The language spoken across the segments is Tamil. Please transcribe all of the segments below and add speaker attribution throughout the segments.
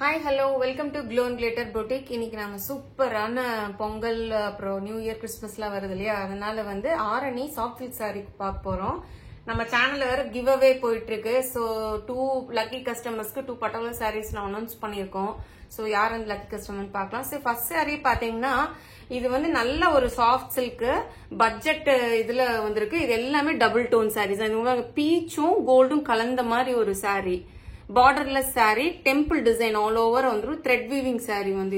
Speaker 1: Hi, hello, welcome to Glow and Glitter Boutique. இன்னைக்கு நாம சூப்பரான பொங்கல் அப்புறம் நியூ இயர் கிறிஸ்மஸ்லாம் வருது இல்லையா, அதனால வந்து ஆரணி சாஃப்ட் சில்க் சாரி பார்க்க போறோம். நம்ம சேனல்ல வேற கிவ் அவே போயிட்டு இருக்கு. ஸோ 2 லக்கி கஸ்டமர்ஸ்க்கு 2 பட்டோலா சாரீஸ் நான் அனௌன்ஸ் பண்ணியிருக்கோம். ஸோ யார் அந்த லக்கி கஸ்டமர்னு பார்க்கலாம். ஸோ ஃபர்ஸ்ட் சாரி பாத்தீங்கன்னா இது வந்து நல்ல ஒரு சாஃப்ட் சில்க் பட்ஜெட் இதுல வந்திருக்கு. இது எல்லாமே டபுள் டோன் சாரீஸ். பீச்சும் கோல்டும் கலந்த மாதிரி ஒரு sorry, borderless sorry, temple design all over வந்துடும். த்ரெட் வீவிங் சாரி வந்து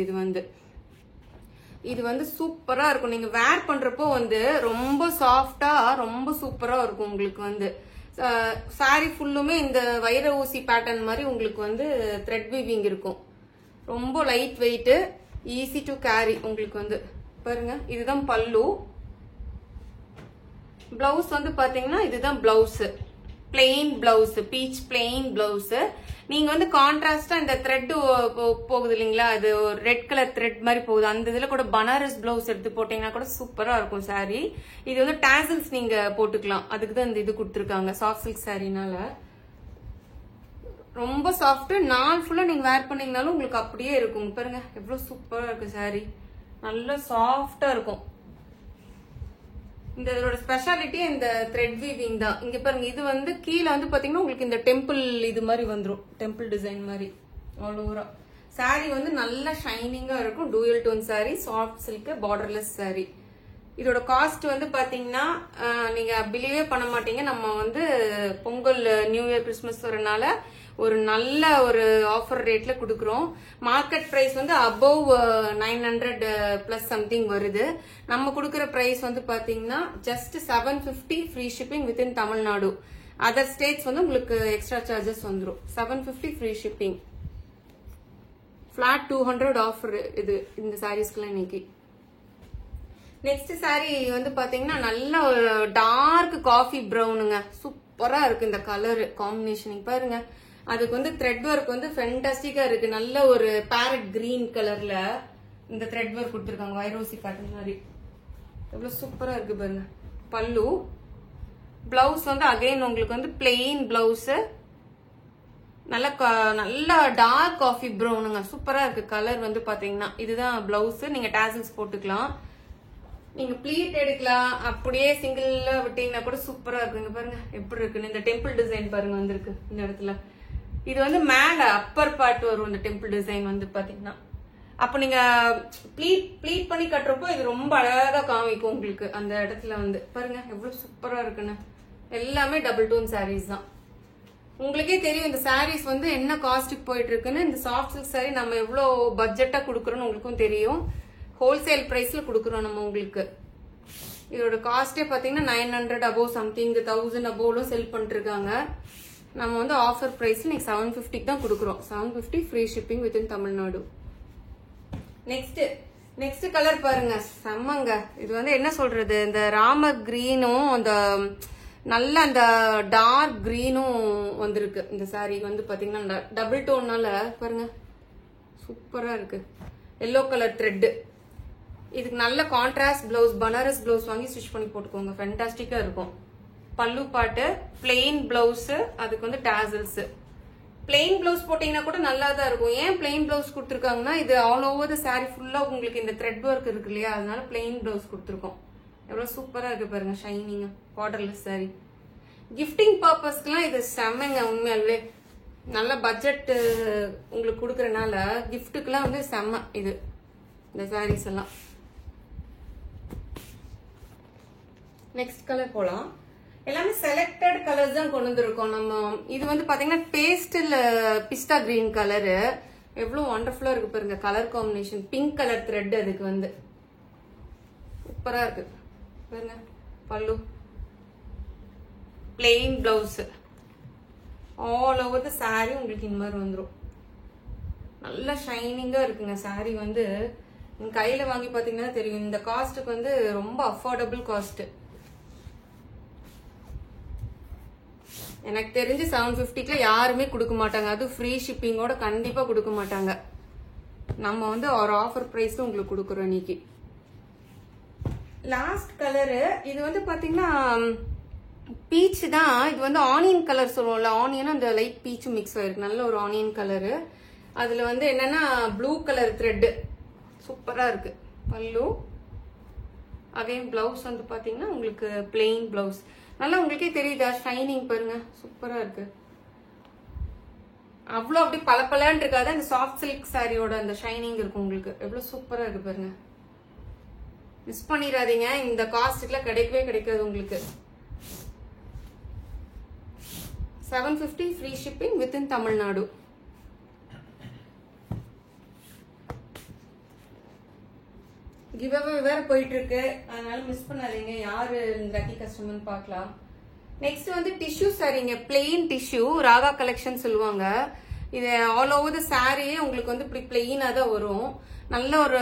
Speaker 1: இது வந்து சூப்பரா இருக்கும். நீங்க வேர் பண்றப்போ வந்து ரொம்ப சாஃப்டா ரொம்ப சூப்பரா இருக்கும். உங்களுக்கு வந்து சாரி ஃபுல்லுமே இந்த வைர ஊசி பேட்டர்ன் மாதிரி உங்களுக்கு வந்து த்ரெட் வீவிங் இருக்கும். ரொம்ப light weight, easy to carry. உங்களுக்கு வந்து பாருங்க, இதுதான் பல்லு. பிளவுஸ் வந்து பாத்தீங்கன்னா இதுதான் blouse, plain blouse, beach plain blouse. நீங்க வந்து கான்ட்ராஸ்டா இந்த த்ரெட் போகுது இல்லைங்களா, அது ஒரு ரெட் கலர் த்ரெட் மாதிரி போகுது. அந்த இதுல கூட பனாரஸ் பிளவுஸ் எடுத்து போட்டீங்கன்னா கூட சூப்பரா இருக்கும் சாரி. இது வந்து டாசல்ஸ் நீங்க போட்டுக்கலாம், அதுக்கு தான் இந்த இது கொடுத்துருக்காங்க சாஃப்ட் சில்க் சாரினால. ரொம்ப சாஃப்ட், நாள் ஃபுல்லா நீங்க வேர் பண்ணீங்கனாலும் உங்களுக்கு அப்படியே இருக்கும். பாருங்க எவ்வளவு சூப்பரா இருக்கு சாரி, நல்லா சாஃப்டா இருக்கும். இந்த இதோட ஸ்பெஷாலிட்டி இந்த த்ரெட் வீவிங் தான். இங்க பாருங்க, இது வந்து கீழே வந்து பாத்தீங்கன்னா உங்களுக்கு இந்த டெம்பிள் இது மாதிரி வந்துடும், டெம்பிள் டிசைன் மாதிரி ஆல் ஓவரா. சாரி வந்து நல்லா ஷைனிங்கா இருக்கும். Dual tone sari, soft silk, borderless sari. இதோட காஸ்ட் வந்து பாத்தீங்கன்னா நீங்க பிலீவே பண்ண மாட்டீங்க. நம்ம வந்து பொங்கல் நியூ இயர் கிறிஸ்மஸ் வரனால ஒரு நல்ல ஒரு ஆஃபர் ரேட்ல கொடுக்குறோம். மார்க்கெட் பிரைஸ் வந்து அபவ் 900 பிளஸ் சம்திங் வருது. நம்ம கொடுக்குற பிரைஸ் வந்து பாத்தீங்கன்னா just 750 free shipping within Tamil Nadu. Other states வந்து உங்களுக்கு எக்ஸ்ட்ரா சார்ஜஸ் வந்துடும். 750 ஃப்ரீ ஷிப்பிங், ஃபிளாட் 200 ஆஃபர் இது இந்த சாரீஸ்க்குலாம் இன்னைக்கு. நெக்ஸ்ட் சாரி வந்து பாத்தீங்கன்னா நல்ல ஒரு டார்க் காஃபி ப்ரௌனுங்க, சூப்பரா இருக்கு இந்த கலர் காம்பினேஷன். பாருங்க, அதுக்கு வந்து த்ரெட் ஒர்க் வந்து ஃபென்டாஸ்டிக்கா இருக்கு. நல்ல ஒரு பேரட் கிரீன் கலர்ல இந்த த்ரெட் ஒர்க் கொடுத்துருக்காங்க, வைரோசி பேட்டர்ன் மாதிரி. எவ்வளவு சூப்பரா இருக்கு பாருங்க. பல்லு, பிளவுஸ் வந்து அகைன் உங்களுக்கு வந்து பிளெயின் பிளவுஸ், நல்ல டார்க் காஃபி ப்ரௌனுங்க, சூப்பரா இருக்கு கலர் வந்து பாத்தீங்கன்னா. இதுதான் பிளவுஸ், நீங்க டாசல்ஸ் போட்டுக்கலாம், நீங்க ப்ளீட் எடுக்கலாம், அப்படியே சிங்கிள்ல விட்டீங்கன்னா கூட சூப்பரா இருக்குங்க. பாருங்க எப்படி இருக்குன்னு. இந்த டெம்பிள் டிசைன் பாருங்க வந்திருக்கு இந்த இடத்துல. இது வந்து மேல அப்பர் பார்ட் வரும் இந்த டெம்பிள் டிசைன் வந்து பாத்தீங்கன்னா. அப்ப நீங்க ப்ளீட் பண்ணி கட்டுறப்போ இது ரொம்ப அழகா காமிக்கும் உங்களுக்கு அந்த இடத்துல வந்து. பாருங்க எவ்வளவு சூப்பரா இருக்குன்னு. எல்லாமே டபுள் டோன் சாரீஸ் தான். உங்களுக்கே தெரியும் இந்த சாரீஸ் வந்து என்ன காஸ்ட்டுக்கு போயிட்டு இருக்குன்னு. இந்த சாஃப்ட் சில்க் சாரி நம்ம எவ்வளவு பட்ஜெட்டா கொடுக்குறோம்னு உங்களுக்கும் தெரியும். ஹோல்சேல் பிரைஸ்ல கொடுக்குறோம் நம்ம உங்களுக்கு. இதோட காஸ்டே பாத்தீங்கன்னா 900 அபோவ் சம்திங், 1000 அபோவ்லும் செல் பண்ணிட்டு இருக்காங்க. நம்ம வந்து ஆஃபர் பிரைஸ்ல நீங்க 750 தான் கொடுக்குறோம். 750 free shipping within Tamil Nadu. Next colour பாருங்க, செம்மங்க. இது வந்து என்ன சொல்றது, இந்த ராமர் கிரீனும் அந்த நல்ல அந்த டார்க் கிரீனும் வந்திருக்கு. இந்த சாரி வந்து பாத்தீங்கன்னா டபுள் டோன்னால பாருங்க சூப்பரா இருக்கு. Yellow colour thread. இதுக்கு நல்ல கான்ட்ராஸ்ட் பிளவுஸ், பனாரஸ் பிளவுஸ் வாங்கி ஸ்டிச் பண்ணி போட்டுக்கோங்க, ஃபென்டாஸ்டிக்கா இருக்கும். பல்லு பாட்டு, பிளெயின் பிளவுஸ், அதுக்கு வந்து டாசல்ஸ். பிளெயின் பிளவுஸ் போட்டீங்கன்னா கூட நல்லா தான் இருக்கும். ஏன் பிளெயின் பிளவுஸ் கொடுத்துருக்காங்கன்னா இது ஆல் ஓவர் த சாரி ஃபுல்லா உங்களுக்கு இந்த த்ரெட் ஒர்க் இருக்கு இல்லையா, அதனால பிளெயின் பிளவுஸ் கொடுத்துருக்கோம். எவ்வளவு சூப்பரா இருக்கு பாருங்க, ஷைனிங் பார்டர்லெஸ் சாரி. கிஃப்டிங் பர்பஸ்க்குலாம் இது செம்மங்க. உண்மையாலே நல்ல பட்ஜெட் உங்களுக்கு கொடுக்கறனால கிஃப்ட்டுக்குலாம் வந்து செம்ம இது இந்த சாரீஸ் எல்லாம். நெக்ஸ்ட் கலர் போலாம். எல்லாமே செலக்டட் கலர்ஸ் தான் கொண்டு வந்திருக்கோம் நம்ம. இது வந்து பாத்தீங்கன்னா பேஸ்டல் பிஸ்டா கிரீன் கலரு, எவ்வளவு வண்டர்ஃபுல்லா இருக்கு பாருங்க colour combination. Pink colour thread, அதுக்கு வந்து சூப்பரா இருக்கு பாருங்க. பல்லு, plain blouse, all over the sorry உங்களுக்கு இந்த மாதிரி வந்துடும். நல்ல ஷைனிங்கா இருக்குங்க சாரி வந்து. கையில வாங்கி பாத்தீங்கன்னா தெரியும். இந்த காஸ்ட்டுக்கு வந்து ரொம்ப அஃபோர்டபுள் காஸ்ட். எனக்கு தெரிஞ்சு 750க்கு யாருமே கொடுக்க மாட்டாங்க, அது ஃப்ரீ ஷிப்பிங்கோட கண்டிப்பா கொடுக்க மாட்டாங்க. நம்ம வந்து ஒரு ஆஃபர் பிரைஸ் உங்களுக்கு கொடுக்குறோம் இன்னைக்கு. லாஸ்ட் கலரு இது வந்து பாத்தீங்கன்னா பீச் தான். இது வந்து ஆனியன் கலர் சொல்லுவோம்ல, ஆனியன் அந்த லைட் பீச்சும் மிக்ஸ் ஆயிருக்கு. நல்ல ஒரு ஆனியன் கலரு. அதுல வந்து என்னன்னா ப்ளூ கலர் த்ரெட் சூப்பரா இருக்கு. பல்லு அகைன் பிளவுஸ் வந்து பாத்தீங்கன்னா உங்களுக்கு பிளெயின் பிளவுஸ். நல்லா உங்களுக்கே தெரியுதா ஷைனிங் பாருங்க, சூப்பரா இருக்கு. அவ்வளோ அப்படி பளபளன்னு இருக்காது, அந்த சாஃப்ட் சில்க் சாரியோட அந்த ஷைனிங் இருக்கும் உங்களுக்கு. எவ்வளவு சூப்பரா இருக்கு பாருங்க. மிஸ் பண்ணிடாதீங்க, இந்த காஸ்ட்டுக்குலாம் கிடைக்கவே கிடைக்காது உங்களுக்கு. 750 free shipping within Tamil Nadu. Give away வேற போயிட்டு இருக்கு, அதனால மிஸ் பண்ணாதீங்க. யாரு லக்கி கஸ்டமர்னு பார்க்கலாம். நெக்ஸ்ட் வந்து டிஷ்யூ சாரீங்க, பிளெயின் டிஷ்யூ ராகா கலெக்ஷன் சொல்லுவாங்க. இது ஆல் ஓவர் த சாரியே உங்களுக்கு வந்து இப்படி பிளெயினா தான் வரும். நல்ல ஒரு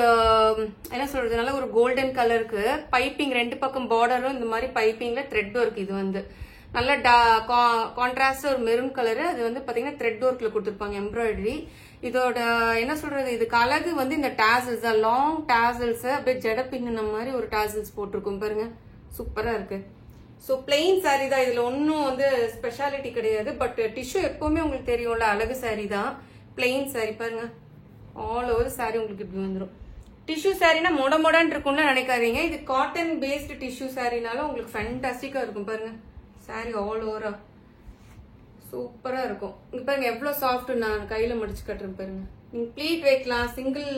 Speaker 1: என்ன சொல்றது, நல்ல ஒரு கோல்டன் கலருக்கு பைப்பிங், ரெண்டு பக்கம் பார்டரும் இந்த மாதிரி பைப்பிங்ல த்ரெட் ஒர்க். இது வந்து நல்ல கான்ட்ராஸ்ட் ஒரு மெரூன் கலரு. அது வந்து பாத்தீங்கன்னா த்ரெட் ஒர்க்ல கொடுத்துருப்பாங்க எம்ப்ராய்டரி. இதோட என்ன சொல்றது, இதுக்கு அழகு வந்து இந்த டாசல்ஸ், லாங் டாசல்ஸ், அப்படியே ஜட பின்ன மாதிரி ஒரு டாசல்ஸ் போட்டிருக்கும் பாருங்க, சூப்பரா இருக்கு. ஸோ பிளெயின் சாரி தான், இதுல ஒன்றும் வந்து ஸ்பெஷாலிட்டி கிடையாது. பட் டிஷ்யூ எப்பவுமே உங்களுக்கு தெரியும்ல, அழகு சாரி தான். பிளெயின் சாரி பாருங்க, ஆல் ஓவர் சாரி உங்களுக்கு இப்படி வந்துடும். டிஷ்யூ சாரினா மொடன்னு இருக்கும்னு நினைக்காதீங்க, இது காட்டன் பேஸ்டு டிஷ்யூ சாரினால உங்களுக்கு ஃபேண்டாஸ்டிக்கா இருக்கும் பாருங்க. சாரி ஆல் ஓவரா சூப்பரா இருக்கும். இங்க பாருங்க எவ்வளவு சாஃப்ட், நான் கையில மடிச்சு கட்டுறேன் பாருங்க. நீங்க ப்ளீட் வைக்கலாம், சிங்கிள்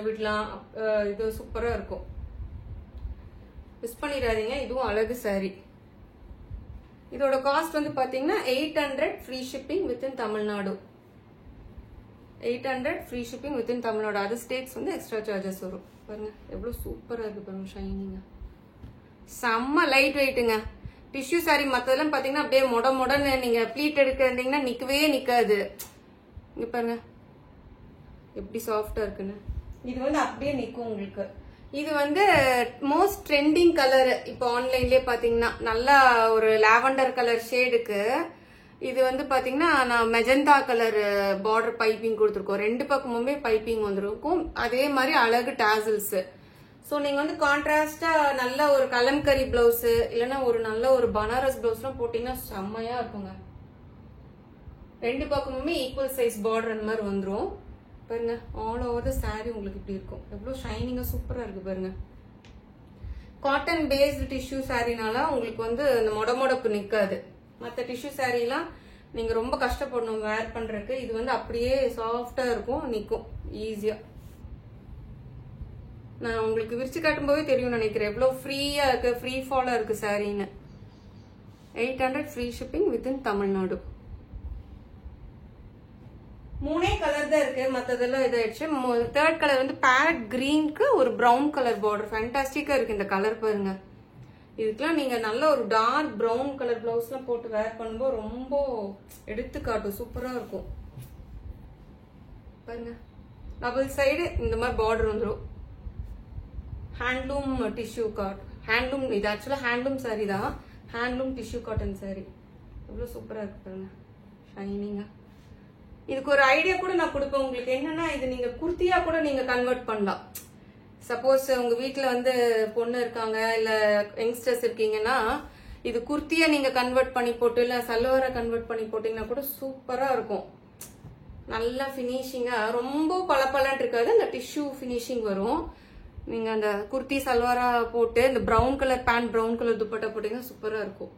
Speaker 1: விடலாம், இது சூப்பரா இருக்கும். மிஸ் பண்ணிடாதீங்க, இதுவும் அழகு சாரி. இதோட காஸ்ட் வந்து பாத்தீங்கன்னா 800 free shipping within Tamil Nadu. 800 free shipping within Tamil Nadu. Other states வந்து எக்ஸ்ட்ரா சார்ஜஸ் வரும். பாருங்க எவ்வளவு சூப்பரா இருக்கு பாருங்க, ஷைனிங்க, செம்ம லைட் வெயிட்டுங்க. டிஷ்யூ சாரி மத்ததெல்லாம் பாத்தீங்கன்னா அப்படியே மொடன்னு நீங்க ப்ளீட் எடுக்கிறீங்கன்னா நிக்கவே நிக்காது. இங்க பாருங்க எப்படி சாஃப்டா இருக்குன்னு. இது வந்து அப்படியே நிக்கும் உங்களுக்கு. இது வந்து மோஸ்ட் ட்ரெண்டிங் கலர் இப்போ ஆன்லைன்லயே பாத்தீங்கன்னா, நல்லா ஒரு லாவெண்டர் கலர் ஷேடுக்கு இது வந்து பாத்தீங்கன்னா நான் மெஜந்தா கலர் பார்டர் பைப்பிங் கொடுத்துருக்கோம். ரெண்டு பக்கமுமே பைப்பிங் வந்துருக்கும். அதே மாதிரி அழகு டாசல்ஸ். ஸோ நீங்க வந்து கான்ட்ராஸ்டா நல்ல ஒரு கலம்கரி பிளவுஸ் இல்லைன்னா ஒரு நல்ல ஒரு பனாரஸ் பிளவுஸ்லாம் போட்டீங்கன்னா செம்மையா இருக்குங்க. ரெண்டு பக்கமுமே ஈக்குவல் சைஸ் பார்டர் அந்த மாதிரி வந்துடும் பாருங்க. ஆல் ஓவர் த சாரி உங்களுக்கு இப்படி இருக்கும். எவ்வளவு ஷைனிங்கா சூப்பரா இருக்கு பாருங்க. காட்டன் பேஸ்டு டிஷ்யூ சாரினால உங்களுக்கு வந்து இந்த மொடப்பு நிக்காது. மற்ற டிஷ்யூ சாரிலாம் நீங்க ரொம்ப கஷ்டப்படணும் வேர் பண்றதுக்கு. இது வந்து அப்படியே சாஃப்டா இருக்கும், நிக்கும் ஈஸியா. நான் உங்களுக்கு விரிச்சு காட்டும் போதே தெரியும் நினைக்கிறேன் எவ்வளவு ஃப்ரீயா இருக்கு, ஃப்ரீ ஃபாலா இருக்கு சாரின்னு. 800 free shipping within Tamil Nadu. 3 colour தான் இருக்கு, மத்ததெல்லாம் இதாயிடுச்சு. தேர்ட் கலர் வந்து பேரட் கிரீனுக்கு ஒரு பிரவுன் கலர் பார்டர். ஃபேண்டாஸ்டிக்கா இருக்கு இந்த கலர் பாருங்க. இதுக்கெல்லாம் நீங்க நல்ல ஒரு டார்க் பிரவுன் கலர் பிளவுஸ் எல்லாம் போட்டு வேர் பண்ணும்போது ரொம்ப எடுத்து காட்டும், சூப்பரா இருக்கும் பாருங்க. டபுள் சைடு இந்த மாதிரி பார்டர் வந்துடும். ஹேண்ட்லூம் டிஷ்யூ காட்டன், ஹேண்ட்லூம், இது ஆக்சுவலா ஹேண்ட்லூம் சாரி தான், ஹேண்ட்லூம் டிஷ்யூ காட்டன் சாரி. எவ்வளவு சூப்பரா இருக்கு பாருங்க, ஷைனிங்கா. இதுக்கு ஒரு ஐடியா கூட நான் கொடுப்பேன் உங்களுக்கு. என்னன்னா இது நீங்க குர்த்தியா கூட நீங்க கன்வெர்ட் பண்ணலாம். சப்போஸ் உங்க வீட்டுல வந்து பொண்ணு இருக்காங்க இல்ல யங்ஸ்டர்ஸ் இருக்கீங்கன்னா இது குர்த்தியா நீங்க கன்வெர்ட் பண்ணி போட்டு இல்ல சல்வாரா கன்வெர்ட் பண்ணி போட்டீங்கன்னா கூட சூப்பரா இருக்கும். நல்லா பினிஷிங்கா, ரொம்ப பளபளன்னு இருக்காது, அந்த டிஷ்யூ பினிஷிங் வரும். நீங்க அந்த குர்த்தி சல்வாரா போட்டு இந்த brown colour pant, brown colour dupatta போட்டீங்கன்னா சூப்பரா இருக்கும்.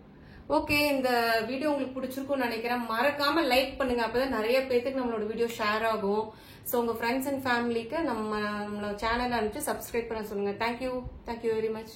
Speaker 1: ஓகே, இந்த வீடியோ உங்களுக்கு பிடிச்சிருக்கும்னு நினைக்கிறேன். மறக்காம லைக் பண்ணுங்க, அப்பதான் நிறைய பேருக்கு நம்மளோட வீடியோ ஷேர் ஆகும். ஸோ உங்க ஃப்ரெண்ட்ஸ் அண்ட் ஃபேமிலிக்கு நம்மளோட சேனல் அனுப்பிச்சு சப்ஸ்கிரைப் பண்ண சொல்லுங்க. Thank you very much.